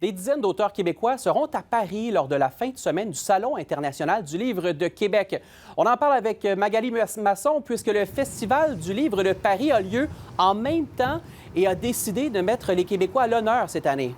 Des dizaines d'auteurs québécois seront à Paris lors de la fin de semaine du Salon international du livre de Québec. On en parle avec Magali Masson puisque le Festival du livre de Paris a lieu en même temps et a décidé de mettre les Québécois à l'honneur cette année.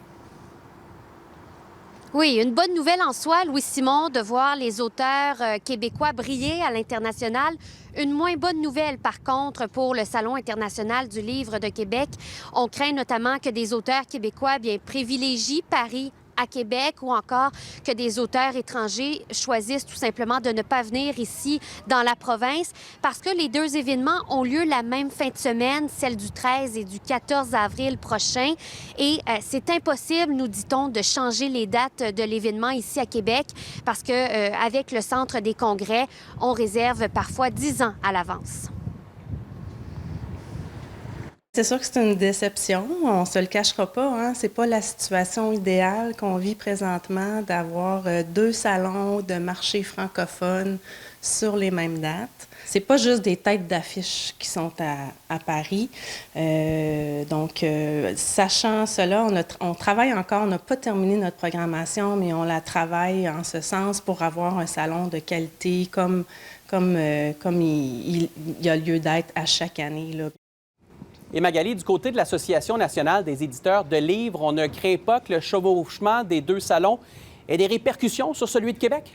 Oui, une bonne nouvelle en soi, Louis-Simon, de voir les auteurs québécois briller à l'international. Une moins bonne nouvelle, par contre, pour le Salon international du livre de Québec. On craint notamment que des auteurs québécois privilégient Paris à Québec ou encore que des auteurs étrangers choisissent tout simplement de ne pas venir ici dans la province parce que les deux événements ont lieu la même fin de semaine, celle du 13 et du 14 avril prochain. Et c'est impossible, nous dit-on, de changer les dates de l'événement ici à Québec parce que avec le Centre des congrès, on réserve parfois 10 ans à l'avance. C'est sûr que c'est une déception, on se le cachera pas, hein? C'est pas la situation idéale qu'on vit présentement d'avoir deux salons de marché francophone sur les mêmes dates. C'est pas juste des têtes d'affiche qui sont à Paris. Sachant cela, on travaille encore, on n'a pas terminé notre programmation, mais on la travaille en ce sens pour avoir un salon de qualité comme il y a lieu d'être à chaque année, là. Et Magali, du côté de l'Association nationale des éditeurs de livres, on ne craint pas que le chevauchement des deux salons ait des répercussions sur celui de Québec?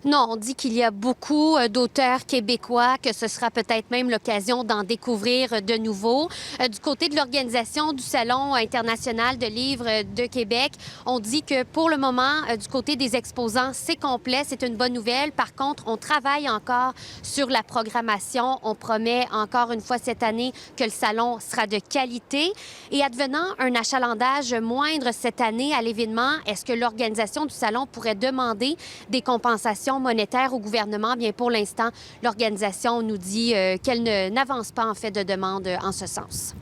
Non, on dit qu'il y a beaucoup d'auteurs québécois, que ce sera peut-être même l'occasion d'en découvrir de nouveaux. Du côté de l'organisation du Salon international de livres de Québec, on dit que pour le moment, du côté des exposants, c'est complet, c'est une bonne nouvelle. Par contre, on travaille encore sur la programmation. On promet encore une fois cette année que le salon sera de qualité. Et advenant un achalandage moindre cette année à l'événement, est-ce que l'organisation du salon pourrait demander des compensations monétaire au gouvernement? Bien, pour l'instant, l'organisation nous dit qu'elle n'avance pas en fait de demande en ce sens.